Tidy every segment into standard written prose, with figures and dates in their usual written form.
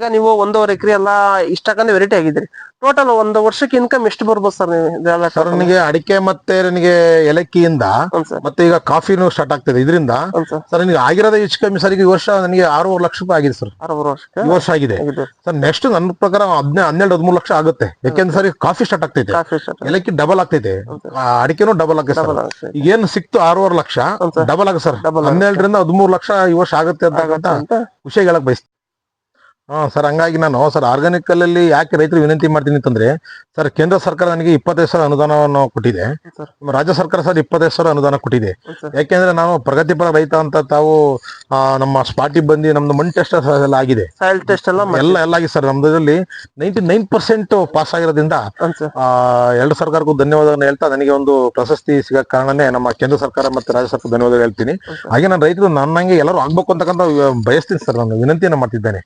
ಈಗ ನೀವು 1.5 ಎಕರೆ ಎಲ್ಲ ಇಷ್ಟಕ್ಕಂದ್ರೆ ವೆರೈಟಿ ಆಗಿದ್ರಿ. ಟೋಟಲ್ ಒಂದು ವರ್ಷಕ್ಕೆ ಇನ್ಕಮ್ ಎಷ್ಟು ಬರ್ಬೋದು ಸರ್? ಸರ್ ನನಗೆ ಅಡಿಕೆ ಮತ್ತೆ ನನಗೆ ಏಲಕ್ಕಿಯಿಂದ ಮತ್ತೆ ಈಗ ಕಾಫಿನೂ ಸ್ಟಾರ್ಟ್ ಆಗ್ತದೆ ಇದರಿಂದ. ಸರ್ ನನಗೆ ಆಗಿರೋದೇ ಹೆಚ್ಚು ಕಮ್ಮಿ ಸರ್. ಈ ವರ್ಷ ನನಗೆ 6 ಲಕ್ಷ ರೂಪಾಯಿ ಆಗಿದೆ ಸರ್. 6 ಈ ವರ್ಷ ಆಗಿದೆ ಸರ್. ನೆಕ್ಸ್ಟ್ ನನ್ನ ಪ್ರಕಾರ 12-13 ಲಕ್ಷ ಆಗುತ್ತೆ. ಯಾಕೆಂದ್ರೆ ಸರ್ ಕಾಫಿ ಸ್ಟಾರ್ಟ್ ಆಗ್ತೈತೆ, ಏಲಕ್ಕಿ ಡಬಲ್ ಆಗ್ತೈತೆ, ಅಡಿಕೆನೂ ಡಬಲ್ ಆಗುತ್ತೆ ಸರ್. ಈಗ ಏನು ಸಿಕ್ತು 6.5 ಲಕ್ಷ ಡಬಲ್ ಆಗುತ್ತೆ ಸರ್. 12-13 ಲಕ್ಷ ಈ ವರ್ಷ ಆಗುತ್ತೆ ಅಂತ ಖುಷಿಯಾಗಿ ಹೇಳಕ್ ಬಯಸ್ತೀನಿ. ಸರ್ ಹಂಗಾಗಿ ನಾನು ಸರ್ ಆರ್ಗಾನಿಕ್ ಅಲ್ಲಿ ಯಾಕೆ ರೈತರು ವಿನಂತಿ ಮಾಡ್ತೀನಿ ಅಂತಂದ್ರೆ ಸರ್, ಕೇಂದ್ರ ಸರ್ಕಾರ ನನಗೆ 25,000 ಅನುದಾನವನ್ನು ಕೊಟ್ಟಿದೆ. ರಾಜ್ಯ ಸರ್ಕಾರ ಸರ್ 25,000 ಅನುದಾನ ಕೊಟ್ಟಿದೆ. ಯಾಕೆಂದ್ರೆ ನಾವು ಪ್ರಗತಿಪರ ರೈತ ಅಂತ ತಾವು ನಮ್ಮ ಸ್ಪಾಟಿಗೆ ಬಂದು ನಮ್ದು ಮಣ್ಣು ಟೆಸ್ಟ್ ಎಲ್ಲ ಆಗಿದೆ, ಎಲ್ಲ ಆಗಿದೆ ಸರ್. ನಮ್ದಲ್ಲಿ 99% ಪಾಸ್ ಆಗಿರೋದ್ರಿಂದ ಎರಡು ಸರ್ಕಾರಕ್ಕೂ ಧನ್ಯವಾದವನ್ನು ಹೇಳ್ತಾ, ನನಗೆ ಒಂದು ಪ್ರಶಸ್ತಿ ಸಿಗೋ ಕಾರಣನೇ ನಮ್ಮ ಕೇಂದ್ರ ಸರ್ಕಾರ ಮತ್ತೆ ರಾಜ್ಯ ಸರ್ಕಾರ ಧನ್ಯವಾದ ಹೇಳ್ತೀನಿ. ಹಾಗೆ ನಾನು ರೈತರು ನನ್ನಂಗೆ ಎಲ್ಲರೂ ಆಗ್ಬೇಕು ಅಂತಕ್ಕಂಥ ಬಯಸ್ತೀನಿ ಸರ್. ನಾನು ವಿನಂತಿಯನ್ನು ಮಾಡ್ತಿದ್ದೇನೆ.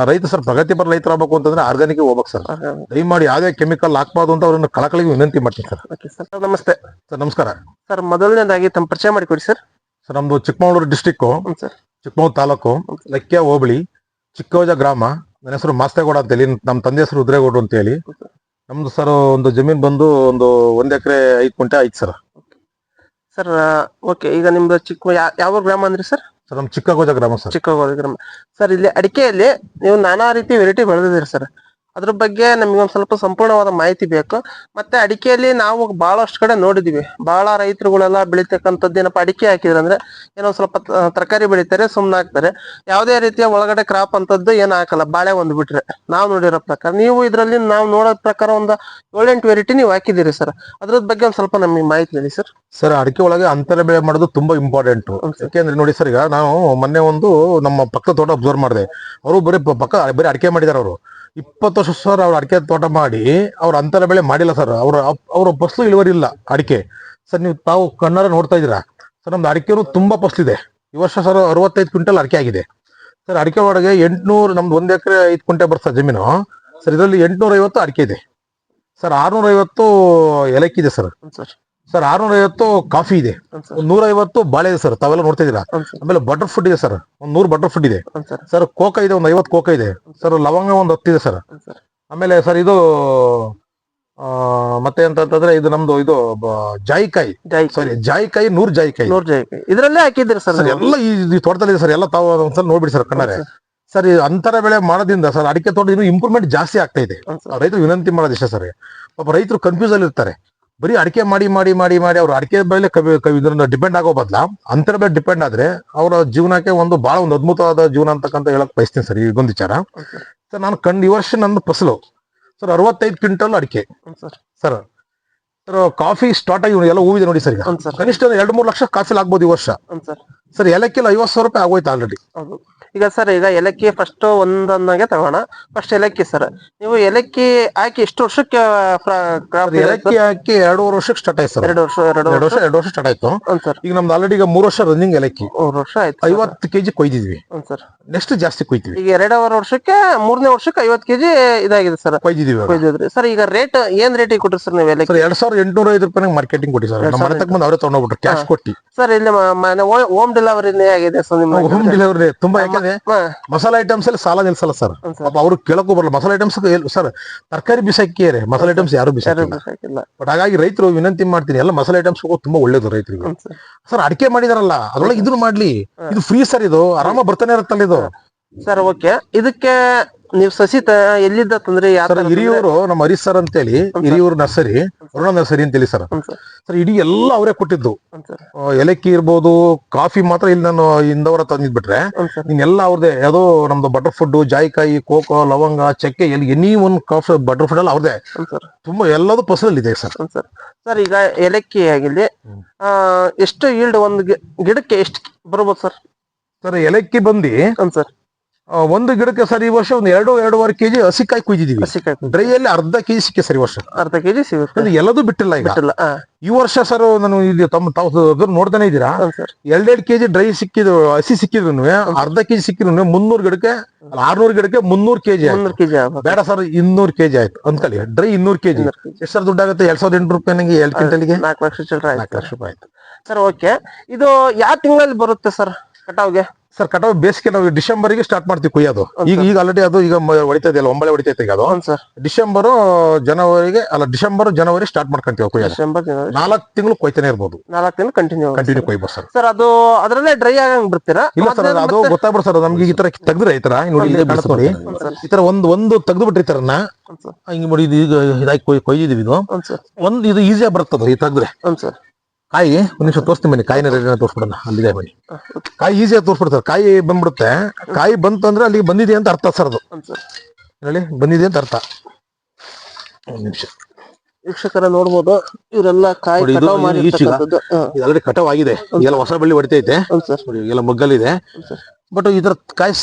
ರೈತ ಸರ್ ಪ್ರಗತಿಪರ ರೈತರು ಆಗ್ಬೇಕು ಅಂತಂದ್ರೆ ಆರ್ಗಾನಿಕ್ ಹೋಗ್ಬೇಕು ಸರ್. ದಯಮಾಡಿ ಯಾವುದೇ ಕೆಮಿಕಲ್ ಹಾಕ್ಬಾರ್ದು ಅಂತ ಅವ್ರನ್ನ ಕಳಕಳಿಗೆ ವಿನಂತಿ ಮಾಡ್ತೀನಿ ಸರ್. ನಮಸ್ತೆ ಸರ್. ನಮಸ್ಕಾರ ಸರ್. ಮೊದಲನೇದಾಗಿ ತಮ್ಮ ಪರಿಚಯ ಮಾಡಿಕೊಡಿ ಸರ್. ಸರ್ ನಮ್ದು ಚಿಕ್ಕಮಗಳೂರು ಡಿಸ್ಟಿಕ್, ಚಿಕ್ಕಮಗಳೂರು ತಾಲೂಕು, ಲಕ್ಕಿಯ ಹೋಬಳಿ, ಚಿಕ್ಕವಜ ಗ್ರಾಮ. ನನ್ನ ಹೆಸರು ಮಾಸ್ತೇಗೌಡ ಅಂತ ಹೇಳಿ, ನಮ್ಮ ತಂದೆ ಹೆಸರು ರುದ್ರೇಗೌಡರು ಅಂತ ಹೇಳಿ. ನಮ್ದು ಸರ್ ಒಂದು ಜಮೀನ್ ಬಂದು ಒಂದು 1 ಎಕರೆ 5 ಗುಂಟೆ ಐತೆ ಸರ್. ಸರ್ ಓಕೆ, ಈಗ ನಿಮ್ದು ಯಾವ ಗ್ರಾಮ ಅಂದ್ರಿ ಸರ್? ಸರ್ ನಮ್ ಚಿಕ್ಕಗೋಜ ಗ್ರಾಮ ಸರ್. ಚಿಕ್ಕಗೋಜ ಗ್ರಾಮ ಸರ್. ಇಲ್ಲಿ ಅಡಿಕೆಯಲ್ಲಿ ನೀವು ನಾನಾ ರೀತಿ ವೆರೈಟಿ ಬೆಳೆದಿದ್ದೀರಿ ಸರ್. ಅದ್ರ ಬಗ್ಗೆ ನಮ್ಗೆ ಒಂದ್ ಸ್ವಲ್ಪ ಸಂಪೂರ್ಣವಾದ ಮಾಹಿತಿ ಬೇಕು. ಮತ್ತೆ ಅಡಿಕೆಯಲ್ಲಿ ನಾವು ಬಹಳಷ್ಟು ಕಡೆ ನೋಡಿದೀವಿ, ಬಹಳ ರೈತರುಗಳೆಲ್ಲ ಬೆಳಿತಕ್ಕಂಥದ್ದು ಏನಪ್ಪ, ಅಡಿಕೆ ಹಾಕಿದ್ರೆ ಅಂದ್ರೆ ಏನೋ ಸ್ವಲ್ಪ ತರಕಾರಿ ಬೆಳಿತಾರೆ, ಸುಮ್ನೆ ಹಾಕ್ತಾರೆ. ಯಾವುದೇ ರೀತಿಯ ಒಳಗಡೆ ಕ್ರಾಪ್ ಅಂತದ್ದು ಏನು ಹಾಕಲ್ಲ, ಬಾಳೆ ಒಂದು ಬಿಟ್ರೆ. ನಾವು ನೋಡಿರೋ ಪ್ರಕಾರ ನೀವು ಇದರಲ್ಲಿ ನಾವು ನೋಡೋ ಪ್ರಕಾರ ಒಂದು 7-8 ವೆರೈಟಿ ನೀವು ಹಾಕಿದ್ದೀರಿ ಸರ್. ಅದ್ರ ಬಗ್ಗೆ ಒಂದ್ ಸ್ವಲ್ಪ ನಮಗೆ ಮಾಹಿತಿ ಹೇಳಿ ಸರ್. ಸರ್ ಅಡಿಕೆ ಒಳಗೆ ಅಂತರ ಬೆಳೆ ಮಾಡೋದು ತುಂಬಾ ಇಂಪಾರ್ಟೆಂಟ್. ಯಾಕೆಂದ್ರೆ ನೋಡಿ ಸರ್, ಈಗ ನಾವು ಮೊನ್ನೆ ಒಂದು ನಮ್ಮ ಪಕ್ಕದ ತೋಟ ಅಬ್ಸರ್ವ್ ಮಾಡಿದೆ. ಅವರು ಬರೀ ಅಡಿಕೆ ಮಾಡಿದಾರೆ. ಅವರು 20 ವರ್ಷ ಸರ್ ಅವ್ರು ಅಡಿಕೆ ತೋಟ ಮಾಡಿ ಅವ್ರ ಅಂತರ ಬೆಳೆ ಮಾಡಿಲ್ಲ ಸರ್. ಅವ್ರ ಫಸಲು ಇಳುವರಿ ಇಲ್ಲ ಅಡಿಕೆ ಸರ್. ನೀವು ತಾವು ಕಣ್ಣಾರ ನೋಡ್ತಾ ಇದ್ದೀರಾ ಸರ್. ನಮ್ದು ಅಡಿಕೆನೂ ತುಂಬಾ ಫಸಲಿದೆ. ಈ ವರ್ಷ ಸರ್ 65 ಕ್ವಿಂಟಲ್ ಅಡಿಕೆ ಆಗಿದೆ ಸರ್. ಅಡಿಕೆ ಒಳಗೆ 800, ನಮ್ದು 1 ಎಕರೆ 5 ಗುಂಟೆ ಬರ್ತದೆ ಜಮೀನು ಸರ್. ಇದರಲ್ಲಿ 850 ಅಡಿಕೆ ಇದೆ ಸರ್. 650 ಏಲಕ್ಕಿ ಇದೆ ಸರ್. ಸರ್ 650 ಕಾಫಿ ಇದೆ, 150 ಬಾಳೆ ಇದೆ ಸರ್. ತಾವೆಲ್ಲ ನೋಡ್ತಾ ಇದೀರಾ. ಆಮೇಲೆ ಬಟರ್ ಫುಡ್ ಇದೆ ಸರ್, 100 ಬಟರ್ ಫುಡ್ ಇದೆ ಸರ್. ಕೋಕ ಇದೆ, 50 ಕೋಕ ಇದೆ ಸರ್. ಲವಂಗ 10 ಇದೆ ಸರ್. ಆಮೇಲೆ ಸರ್ ಇದು ಮತ್ತೆ ಅಂತಂದ್ರೆ ಇದು ನಮ್ದು ಇದು ಜಾಯಿಕಾಯಿ, ಸಾರಿ ಜಾಯಿಕಾಯಿ, 100 ಜಾಯಿಕಾಯಿ ಇದ್ರಲ್ಲೇ ಹಾಕಿದ್ರಿ ಸರ್. ಎಲ್ಲ ಈ ತೋಟದಲ್ಲಿ ಸರ್. ಎಲ್ಲ ತಾವು ಒಂದ್ಸಲ ನೋಡ್ಬಿಡಿ ಸರ್ ಕಣ್ಣಾರೆ. ಸರ್ ಈ ಅಂತರ ಬೆಳೆ ಮಾಡೋದ್ರಿಂದ ಸರ್ ಅಡಿಕೆ ತೋಟ ಇನ್ನೂ ಇಂಪ್ರೂವ್ಮೆಂಟ್ ಜಾಸ್ತಿ ಆಗ್ತಾ ಇದೆ. ರೈತರು ವಿನಂತಿ ಮಾಡೋದು ಇಷ್ಟ ಸರ್. ಪಾಪ ರೈತರು ಕನ್ಫ್ಯೂಸ್ ಅಲ್ಲಿ ಇರ್ತಾರೆ. ಬರೀ ಅಡಿಕೆ ಮಾಡಿ ಮಾಡಿ ಮಾಡಿ ಮಾಡಿ ಅವ್ರು ಅಡಿಕೆ ಬೆಲೆ ಇದನ್ನ ಡಿಪೆಂಡ್ ಆಗೋ ಬದಲ ಅಂತರ ಬೆಳೆ ಡಿಪೆಂಡ್ ಆದ್ರೆ ಅವರ ಜೀವನಕ್ಕೆ ಒಂದು ಬಹಳ ಒಂದು ಅದ್ಭುತವಾದ ಜೀವನ ಅಂತಕ್ಕಂತ ಹೇಳಕ್ ಬಯಸ್ತೀನಿ ಸರ್. ಈಗೊಂದು ವಿಚಾರ ಸರ್, ನಾನು ಈ ವರ್ಷ ನನ್ನ ಫಸಲು ಸರ್ 65 ಕ್ವಿಂಟಲ್ ಅಡಿಕೆ ಸರ್. ಸರ್ ಕಾಫಿ ಸ್ಟಾರ್ಟ್ ಆಗಿ ಎಲ್ಲ ಹೂವಿದೆ ನೋಡಿ ಸರ್. ಈಗ ಕನಿಷ್ಠ 2-3 ಲಕ್ಷ ಕಾಫಿ ಆಗ್ಬೋದು ಈ ವರ್ಷ ಸರ್. ಏಲಕ್ಕಿಲ್ಲ 50,000 ರೂಪಾಯಿ ಆಗೋಯ್ತು ಆಲ್ರೆಡಿ. ಈಗ ಸರ್, ಈಗ ಏಲಕ್ಕಿ ಫಸ್ಟ್ ಒಂದೊಂದಾಗೆ ತಗೋಣ. ಫಸ್ಟ್ ಏಲಕ್ಕಿ ಸರ್, ನೀವು ಏಲಕ್ಕಿ ಹಾಕಿ ಎಷ್ಟು ವರ್ಷಕ್ಕೆ ಏಲಕ್ಕಿ ಹಾಕಿ 2.5 ವರ್ಷಕ್ಕೆ ಸ್ಟಾರ್ಟ್ ಆಯ್ತು ಸರ್. 2 ವರ್ಷ ಸ್ಟಾರ್ಟ್ ಆಯ್ತು ಈಗ ನಮ್ದು ಆಲ್ರೆಡಿ. ಈಗ 3 ವರ್ಷ ರನ್ನಿಂಗ್ ಏಲಕ್ಕಿ. 3 ವರ್ಷ ಆಯ್ತು. 50 ಕೆಜಿ ಕೊಯ್ದಿದ್ವಿ ಸರ್. ನೆಕ್ಸ್ಟ್ ಜಾಸ್ತಿ ಕೊಯ್ತೀವಿ. ಈಗ 2.5 ವರ್ಷಕ್ಕೆ 3ನೇ ವರ್ಷಕ್ಕೆ 50 ಕೆಜಿ ಇದಾಗಿದೆ ಸರ್, ಕೊಯ್ದಿದ್ರಿ ಸರ್. ಈಗ ರೇಟ್ ಏನ್ ರೇಟಿಗೆ ಕೊಟ್ರಿ ಸರ್ ನೀವು ಏಲಕ್ಕಿ? 2,805 ರೂಪಾಯಿ ಮಾರ್ಕೆಟಿಂಗ್ ಕೊಟ್ಟಿ ಸರ್. ನಮ್ಮ ಮನೆ ತಕ್ಕ ಬಂದು ಅವರೇ ತಗೊಂಡೋಗ್ಬಿಟ್ರು ಕ್ಯಾಶ್ ಕೊಟ್ಟಿ ಸರ್. ಇಲ್ಲಿ ಹೋಮ್ ಡೆಲಿವರಿ ಆಗಿದೆ ಸರ್. ನಿಮ್ಮ ಹೋಮ್ ಡೆಲಿವರಿ ತುಂಬಾ, ಯಾಕಂದ್ರೆ ಮಸಾಲಾ ಐಟಮ್ಸ್ ಅಲ್ಲಿ ಸಾಲ ನಿಲ್ಸಲ್ಲ ಸರ್. ಅವ್ರು ಕೇಳಕ್ಕೂ ಬರಲ್ಲ. ಮಸಾಲಾ ಐಟಮ್ಸ್ ಸರ್ ತರಕಾರಿ ಬಿಸಾಕಿಯರೆ, ಮಸಾಲಾ ಐಟಮ್ಸ್ ಯಾರು ಬಿಸಾಕಿಲ್ಲ. ಬಟ್ ಹಾಗಾಗಿ ರೈತರು ವಿನಂತಿ ಮಾಡ್ತೀನಿ, ಎಲ್ಲ ಮಸಾಲಾ ಐಟಮ್ಸ್ ತುಂಬಾ ಒಳ್ಳೇದು ರೈತರಿಗೆ ಸರ್. ಅಡಿಕೆ ಮಾಡಿದಾರಲ್ಲ ಅದ್ರೊಳಗೆ ಇದನ್ನು ಮಾಡ್ಲಿ, ಇದು ಫ್ರೀ ಸರ್. ಇದು ಆರಾಮ ಬರ್ತಾನೆ ಇರುತ್ತಲ್ಲ ಇದು ಸರ್. ಓಕೆ, ಇದಕ್ಕೆ ನೀವು ಸಸಿ ಎಲ್ಲಿದ್ದ ತಂದ್ರಿ? ಹಿರಿಯೂರು ನಮ್ಮ ಹರೀಶ್ ಸರ್ ಅಂತೇಳಿ, ಹಿರಿಯೂರು ನರ್ಸರಿ, ಅರುಣ ನರ್ಸರಿ ಅಂತೇಳಿ ಸರ್. ಸರ್ ಇಡೀ ಎಲ್ಲ ಅವರೇ ಕೊಟ್ಟಿದ್ದು. ಏಲಕ್ಕಿ ಇರ್ಬೋದು, ಕಾಫಿ ಮಾತ್ರ ಇಲ್ಲಿ ನಾನು ಇಂದವರ ತಂದಿದ್ಬಿಟ್ರೆ ಇನ್ನೆಲ್ಲ ಅವ್ರದೇ. ಯಾವುದೋ ನಮ್ದು ಬಟರ್ ಫುಡ್, ಜಾಯಿಕಾಯಿ, ಕೋಕೋ, ಲವಂಗ, ಚಕ್ಕೆ, any one coffee butter food ಎಲ್ಲ ಅವ್ರದೇ. ತುಂಬಾ ಎಲ್ಲದೂ ಫಸಲ್ ಇದೆ ಸರ್. ಸರ್ ಈಗ ಏಲಕ್ಕಿ ಆಗಿಲ್ಲಿ ಎಷ್ಟು ಈಲ್ಡ್ ಒಂದು ಗಿಡಕ್ಕೆ ಎಷ್ಟು ಬರ್ಬೋದು ಸರ್? ಸರ್ ಏಲಕ್ಕಿ ಬಂದು ಸರ್ ಒಂದು ಗಿಡಕ್ಕೆ ಸರ್ ಈ ವರ್ಷ ಒಂದು 2-2.5 ಕೆಜಿ ಹಸಿಕಾಯಿ ಕುಯ್ದಿದೀವಿ. ಡ್ರೈ ಅಲ್ಲಿ 1/2 ಕೆಜಿ ಸಿಕ್ಕೆ ಸರ್ ಈ ವರ್ಷ. 1/2 ಕೆಜಿ ಸಿಗುತ್ತೆ. ಎಲ್ಲದೂ ಬಿಟ್ಟಿಲ್ಲ ಈಗ ಈ ವರ್ಷ ಸರ್. ನಾನು ಇಲ್ಲಿ ತಾವು ನೋಡ್ತಾನೆ ಇದ್ದೀರಾ, 2-2 ಕೆಜಿ ಡ್ರೈ ಸಿಕ್ಕಿದ್ರು, ಹಸಿ ಸಿಕ್ಕಿದ್ರು 1/2 ಕೆಜಿ ಸಿಕ್ಕಿದ್ರು 300 ಗಿಡಕ್ಕೆ 600 ಗಿಡಕ್ಕೆ 300 ಕೆಜಿ ಬೇಡ ಸರ್. 200 ಕೆಜಿ ಆಯ್ತು ಅಂದ್ಕೊಳ್ಳಿ. ಡ್ರೈ 200 ಕೆಜಿ ಎಷ್ಟು ಸರ್ ದುಡ್ಡಾಗುತ್ತೆ? 2,800 ರೂಪಾಯಿ ನಂಗೆ 2 ಕ್ವಿಂಟಲ್ಗೆ 4 ಲಕ್ಷ ಚಿಲ್ಲರೆ 4 ಲಕ್ಷ ರೂಪಾಯಿ ಆಯ್ತು ಸರ್. ಓಕೆ, ಇದು ಯಾವ ತಿಂಗಳಲ್ಲಿ ಬರುತ್ತೆ ಸರ್ ಕಟಾವ್ಗೆ? ಸರ್ ಕಟಾವ್ ಬೇಸಿಗೆ ನಾವು ಡಿಸೆಂಬರ್ಗೆ ಸ್ಟಾರ್ಟ್ ಮಾಡ್ತೀವಿ ಕೊಯ್ಯೋದು. ಈಗ ಆಲ್ರೆಡಿ ಅದು ಈಗ ಹೊಡಿತಾ ಇದೆಯಲ್ಲ, ಒಂಬಳೆ ಹೊಡಿತೈತೆ ಈಗ ಅದು. ಸರ್ ಡಿಸೆಂಬರ್ ಜನವರಿ ಸ್ಟಾರ್ಟ್ ಮಾಡ್ಕೊಂತೀವಿ ಕೊಯ್ಯೋದು. ಡಿಸೆಂಬರ್ 4 ತಿಂಗಳು ಕೊಯ್ತಾನೆ ಇರ್ಬೋದು, 4 ತಿಂಗಳು ಕಂಟಿನ್ಯೂ ಕೊಯ್ಬೋದು ಸರ್. ಸರ್ ಅದು ಅದ್ರಲ್ಲೇ ಡ್ರೈ ಆಗಂಗ್ ಬಿಡ್ತೀರಾ? ಇಲ್ಲ ಸರ್, ಅದು ಗೊತ್ತಾಗ್ಬಿಡ ಸರ್, ನಮ್ಗೆ ಈ ತರ ತೆಗ್ದ್ರೆ ಈ ತರ ನೋಡಿ, ಇಲ್ಲೇ ಕಾಣುತ್ತೆ ನೋಡಿ, ಈ ತರ ಒಂದು ತೆಗ್ದು ಬಿಟ್ರಿ ತರನ ಹಿಂಗ್ ನೋಡಿ, ಇದು ಈಗ ಇದಾಗಿ ಕೊಯ್ದಿದೀವಿ. ಇದು ಒಂದು ಇದು ಈಸಿಯಾಗಿ ಬರ್ತದ ಈ ತೆಗ್ದ್ರೆ. ಕಾಯಿ ಒಂದ್ ನಿಮಿಷ ತೋರಿಸ್ತೀನಿ ಬನ್ನಿ, ಕಾಯಿನ ತೋರಿಸ್ಬಿಡೋಣ. ಅಲ್ಲಿದೆ ಬನ್ನಿ, ಕಾಯಿ ಈಸಿಯಾಗಿ ತೋರಿಸ್ಬಿಡ್ತಾರೆ. ಕಾಯಿ ಬಂದ್ಬಿಡುತ್ತೆ, ಕಾಯಿ ಬಂತು ಅಂದ್ರೆ ಅಲ್ಲಿಗೆ ಬಂದಿದೆ ಅಂತ ಅರ್ಥ ಸರ್. ಅದು ಹೇಳಿ ಬಂದಿದೆ ಅಂತ ಅರ್ಥ. ಒಂದ್ ನಿಮಿಷ ವೀಕ್ಷಕರ ನೋಡ್ಬೋದು, ಇವರೆಲ್ಲ ಕಾಯಿ ಆಲ್ರೆಡಿ ಕಟಾವ್ ಆಗಿದೆ. ಎಲ್ಲ ಹೊಸ ಬಳ್ಳಿ ಹೊಡಿತೈತೆ, ಎಲ್ಲ ಮಗ್ಗಲ್ಲಿದೆ. ಬಟ್ ಈ ತರ